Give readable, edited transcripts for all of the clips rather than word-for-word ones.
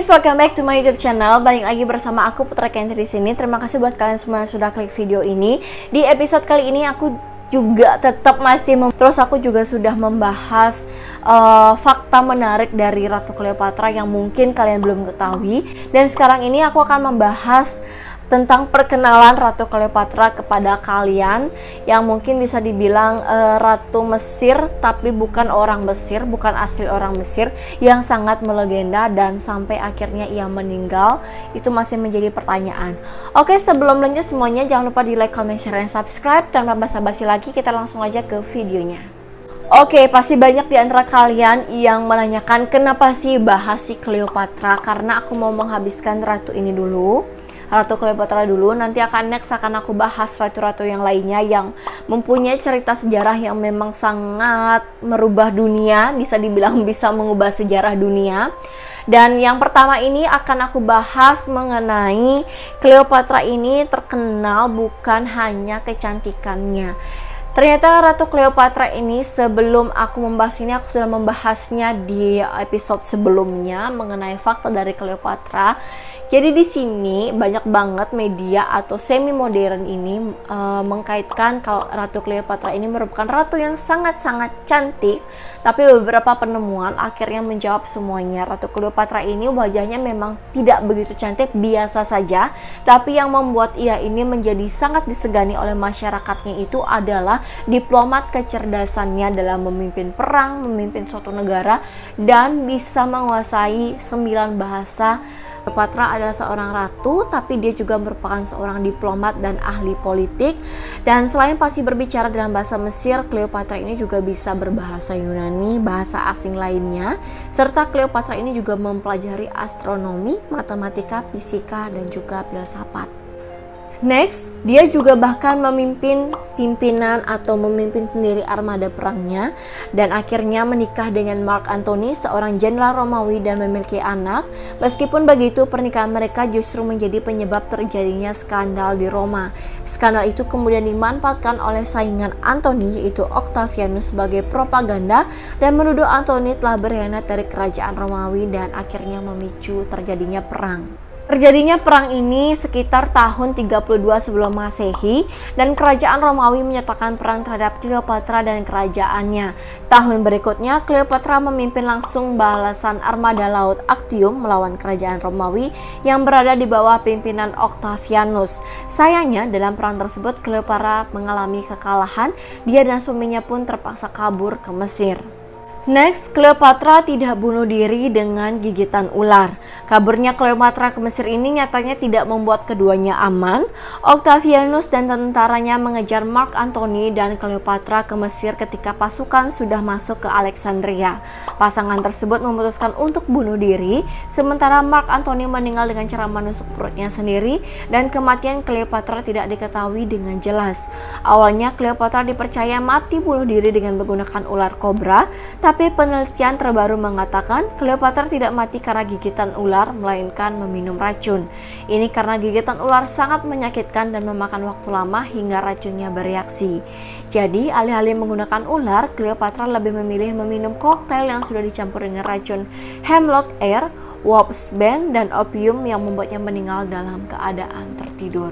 guys, welcome back to my YouTube channel. Balik lagi bersama aku Putra Kentri di sini. Terima kasih buat kalian semua yang sudah klik video ini. Di episode kali ini aku juga tetap masih terus aku juga sudah membahas fakta menarik dari Ratu Cleopatra yang mungkin kalian belum ketahui. Dan sekarang ini aku akan membahas tentang perkenalan Ratu Cleopatra kepada kalian yang mungkin bisa dibilang Ratu Mesir tapi bukan orang Mesir, bukan asli orang Mesir, yang sangat melegenda dan sampai akhirnya ia meninggal. Itu masih menjadi pertanyaan. Oke, sebelum lanjut semuanya jangan lupa di like, comment, share, dan subscribe. Tanpa basa-basi lagi kita langsung aja ke videonya. Oke, pasti banyak di antara kalian yang menanyakan kenapa sih bahas si Cleopatra, karena aku mau menghabiskan ratu ini dulu, Ratu Cleopatra dulu. Nanti next akan aku bahas ratu-ratu yang lainnya yang mempunyai cerita sejarah yang memang sangat merubah dunia, bisa dibilang bisa mengubah sejarah dunia. Dan yang pertama ini akan aku bahas mengenai Cleopatra ini terkenal bukan hanya kecantikannya. Ternyata Ratu Cleopatra ini, sebelum aku membahas ini, aku sudah membahasnya di episode sebelumnya mengenai fakta dari Cleopatra. Jadi di sini banyak banget media atau semi modern ini mengkaitkan kalau Ratu Cleopatra ini merupakan ratu yang sangat-sangat cantik, tapi beberapa penemuan akhirnya menjawab semuanya. Ratu Cleopatra ini wajahnya memang tidak begitu cantik, biasa saja, tapi yang membuat ia ini menjadi sangat disegani oleh masyarakatnya itu adalah diplomat kecerdasannya dalam memimpin perang, memimpin suatu negara, dan bisa menguasai 9 bahasa. Cleopatra adalah seorang ratu, tapi dia juga merupakan seorang diplomat dan ahli politik. Dan selain pasti berbicara dalam bahasa Mesir, Cleopatra ini juga bisa berbahasa Yunani, bahasa asing lainnya. Serta Cleopatra ini juga mempelajari astronomi, matematika, fisika, dan juga filsafat. Next, dia juga bahkan memimpin sendiri armada perangnya dan akhirnya menikah dengan Mark Antony, seorang jenderal Romawi, dan memiliki anak. Meskipun begitu, pernikahan mereka justru menjadi penyebab terjadinya skandal di Roma. Skandal itu kemudian dimanfaatkan oleh saingan Antony, yaitu Octavianus, sebagai propaganda dan menuduh Antony telah berkhianat dari kerajaan Romawi dan akhirnya memicu terjadinya perang. Terjadinya perang ini sekitar tahun 32 sebelum Masehi, dan kerajaan Romawi menyatakan perang terhadap Cleopatra dan kerajaannya. Tahun berikutnya, Cleopatra memimpin langsung balasan armada laut Actium melawan kerajaan Romawi yang berada di bawah pimpinan Octavianus. Sayangnya, dalam perang tersebut Cleopatra mengalami kekalahan. Dia dan suaminya pun terpaksa kabur ke Mesir. Next, Cleopatra tidak bunuh diri dengan gigitan ular. Kaburnya Cleopatra ke Mesir ini nyatanya tidak membuat keduanya aman. Octavianus dan tentaranya mengejar Mark Antony dan Cleopatra ke Mesir ketika pasukan sudah masuk ke Alexandria. Pasangan tersebut memutuskan untuk bunuh diri, sementara Mark Antony meninggal dengan cara menusuk perutnya sendiri, dan kematian Cleopatra tidak diketahui dengan jelas. Awalnya Cleopatra dipercaya mati bunuh diri dengan menggunakan ular kobra, tapi penelitian terbaru mengatakan Cleopatra tidak mati karena gigitan ular, melainkan meminum racun. Ini karena gigitan ular sangat menyakitkan dan memakan waktu lama hingga racunnya bereaksi. Jadi, alih-alih menggunakan ular, Cleopatra lebih memilih meminum koktail yang sudah dicampur dengan racun hemlock air, wasp bane, dan opium yang membuatnya meninggal dalam keadaan tertidur.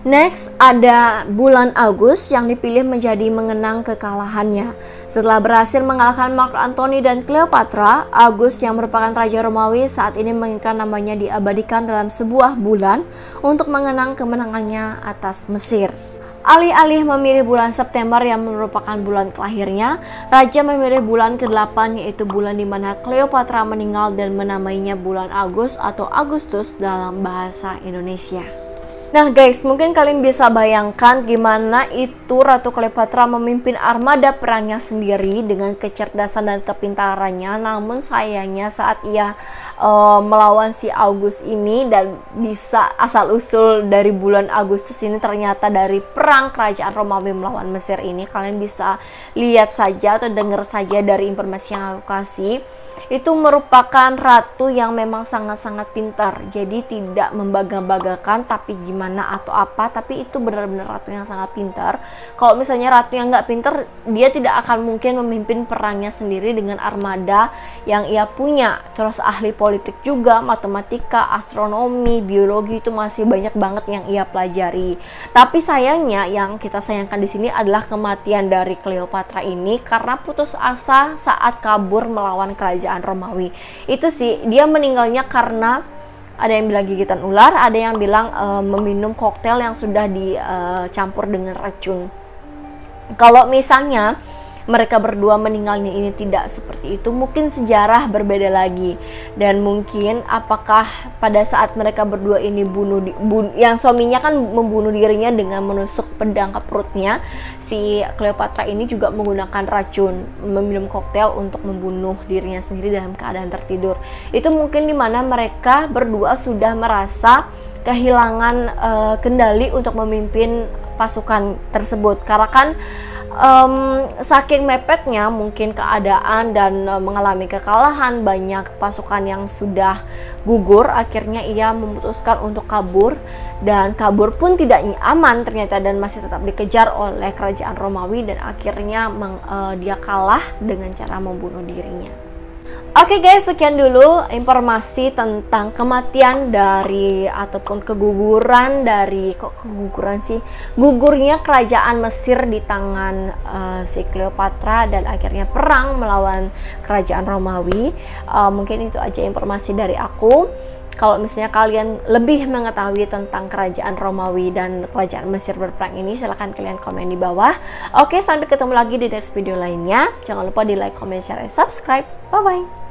Next, ada bulan Agustus yang dipilih menjadi mengenang kekalahannya. Setelah berhasil mengalahkan Mark Antony dan Cleopatra, Agustus yang merupakan raja Romawi saat ini menginginkan namanya diabadikan dalam sebuah bulan untuk mengenang kemenangannya atas Mesir. Alih-alih memilih bulan September yang merupakan bulan kelahirnya, raja memilih bulan ke-8, yaitu bulan di mana Cleopatra meninggal, dan menamainya bulan Agustus atau Agustus dalam bahasa Indonesia. Nah guys, mungkin kalian bisa bayangkan gimana itu Ratu Cleopatra memimpin armada perangnya sendiri dengan kecerdasan dan kepintarannya. Namun sayangnya saat ia melawan si Augustus ini, dan bisa asal-usul dari bulan Agustus ini ternyata dari perang kerajaan Romawi melawan Mesir ini. Kalian bisa lihat saja atau dengar saja dari informasi yang aku kasih. Itu merupakan ratu yang memang sangat-sangat pintar. Jadi tidak membangga-banggakan, tapi gimana gimana atau apa, tapi itu benar-benar ratu yang sangat pintar. Kalau misalnya ratu yang nggak pintar, dia tidak akan mungkin memimpin perangnya sendiri dengan armada yang ia punya. Terus ahli politik juga, matematika, astronomi, biologi itu masih banyak banget yang ia pelajari. Tapi sayangnya yang kita sayangkan di sini adalah kematian dari Cleopatra ini karena putus asa saat kabur melawan kerajaan Romawi. Itu sih, dia meninggalnya karena ada yang bilang gigitan ular, ada yang bilang meminum koktail yang sudah dicampur dengan racun. Kalau misalnya mereka berdua meninggalnya ini tidak seperti itu, mungkin sejarah berbeda lagi. Dan mungkin apakah pada saat mereka berdua ini yang suaminya kan membunuh dirinya dengan menusuk pedang ke perutnya, si Cleopatra ini juga menggunakan racun, meminum koktail untuk membunuh dirinya sendiri dalam keadaan tertidur. Itu mungkin dimana mereka berdua sudah merasa kehilangan kendali untuk memimpin pasukan tersebut, karena kan saking mepetnya mungkin keadaan dan mengalami kekalahan, banyak pasukan yang sudah gugur. Akhirnya ia memutuskan untuk kabur, dan kabur pun tidak aman ternyata, dan masih tetap dikejar oleh kerajaan Romawi, dan akhirnya dia kalah dengan cara membunuh dirinya. Oke guys, sekian dulu informasi tentang kematian dari ataupun keguguran dari gugurnya kerajaan Mesir di tangan si Cleopatra dan akhirnya perang melawan kerajaan Romawi. Mungkin itu aja informasi dari aku. Kalau misalnya kalian lebih mengetahui tentang kerajaan Romawi dan kerajaan Mesir berperang ini, silahkan kalian komen di bawah. Oke, sampai ketemu lagi di next video lainnya. Jangan lupa di like, comment, share, dan subscribe. Bye-bye.